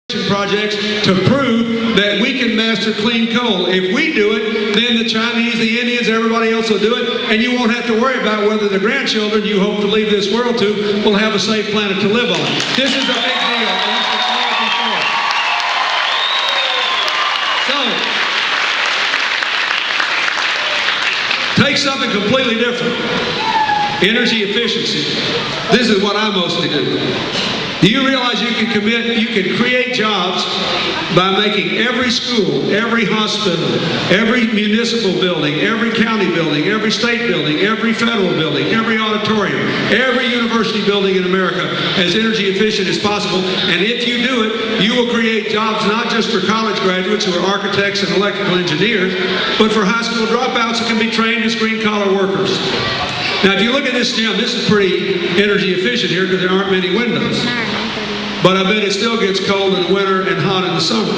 projects to prove that we can master clean coal. If we do it, then the Chinese, the Indians, everybody else will do it, and you won't have to worry about whether the grandchildren you hope to leave this world to will have a safe planet to live on. This is a big deal, and you should all be for it. So, take something completely different. Energy efficiency. This is what I mostly do. Do you realize you can create jobs by making every school, every hospital, every municipal building, every county building, every state building, every federal building, every auditorium, every university building in America as energy efficient as possible? And if you do it, you will create jobs not just for college graduates who are architects and electrical engineers, but for high school dropouts who can be trained as green-collar workers. Now, if you look at this gym, this is pretty energy efficient here because there aren't many windows. But I bet it still gets cold in the winter and hot in the summer.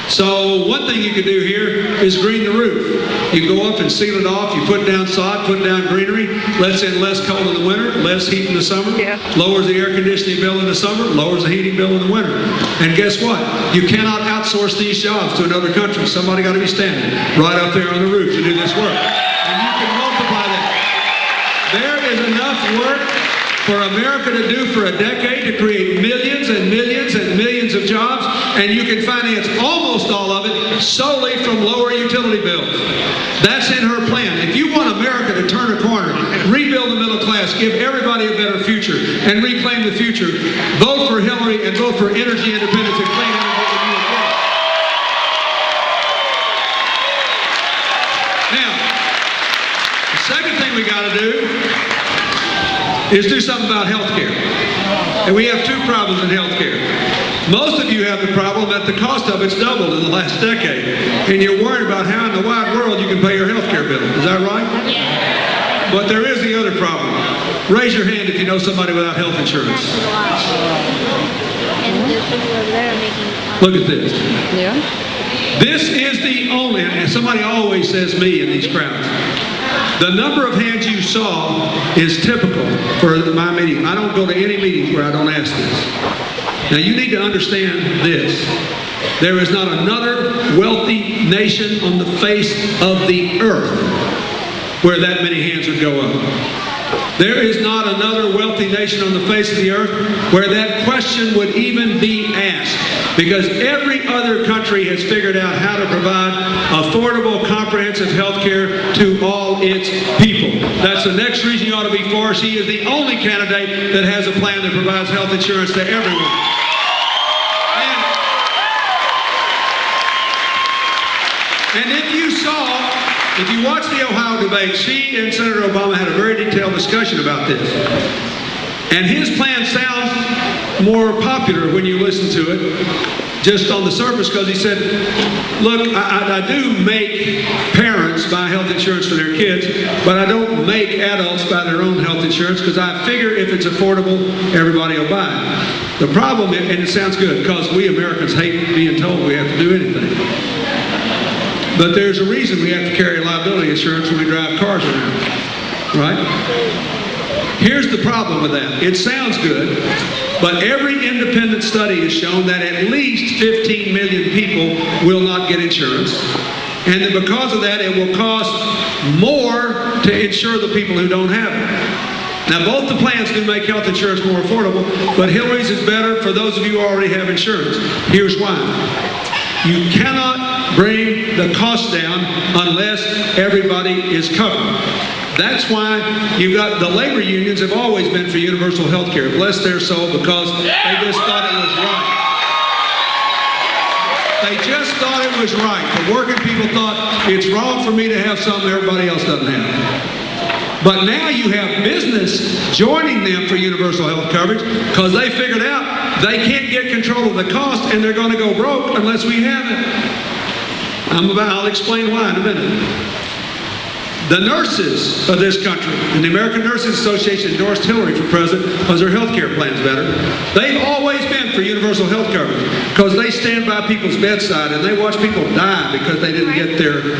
So one thing you can do here is green the roof. You go up and seal it off. You put down sod, put down greenery, lets in less cold in the winter, less heat in the summer, lowers the air conditioning bill in the summer, lowers the heating bill in the winter. And guess what? You cannot outsource these jobs to another country. Somebody got to be standing right up there on the roof to do this work. And you can multiply that. There is enough work for America to do for a decade to create millions and millions and millions of jobs, and you can finance almost all of it solely from lower utility bills. That's in her plan. If you want America to turn a corner, rebuild the middle class, give everybody a better future, and reclaim the future, vote for Hillary and vote for energy independence and clean energy that you will get. Now, the second thing we got to do is do something about health care. And we have two problems in health care. Most of you have the problem that the cost of it's doubled in the last decade. And you're worried about how in the wide world you can pay your health care bill. Is that right? Yeah. But there is the other problem. Raise your hand if you know somebody without health insurance. Look at this. Yeah. This is the only, and somebody always says me in these crowds. The number of hands you saw is typical for my meeting. I don't go to any meeting where I don't ask this. Now you need to understand this. There is not another wealthy nation on the face of the earth where that many hands would go up. There is not another wealthy nation on the face of the earth where that question would even be asked, because every other country has figured out how to provide affordable, comprehensive health care to all its people. That's the next reason you ought to be for. She is the only candidate that has a plan that provides health insurance to everyone. And if you watch the Ohio debate, she and Senator Obama had a very detailed discussion about this. And his plan sounds more popular when you listen to it, just on the surface, because he said, look, I do make parents buy health insurance for their kids, but I don't make adults buy their own health insurance because I figure if it's affordable, everybody will buy it. The problem, and it sounds good, because we Americans hate being told we have to do anything. But there's a reason we have to carry liability insurance when we drive cars around, right? Here's the problem with that. It sounds good, but every independent study has shown that at least 15 million people will not get insurance. And that because of that, it will cost more to insure the people who don't have it. Now, both the plans do make health insurance more affordable, but Hillary's is better for those of you who already have insurance. Here's why. You cannot bring the cost down unless everybody is covered. That's why you've got the labor unions have always been for universal health care. Bless their soul, because they just thought it was right. They just thought it was right. The working people thought it's wrong for me to have something everybody else doesn't have. But now you have business joining them for universal health coverage because they figured out they can't get control of the cost and they're going to go broke unless we have it. I'll explain why in a minute. The nurses of this country, and the American Nurses Association endorsed Hillary for president because her health care plan's better. They've always been for universal health coverage because they stand by people's bedside and they watch people die because they didn't get their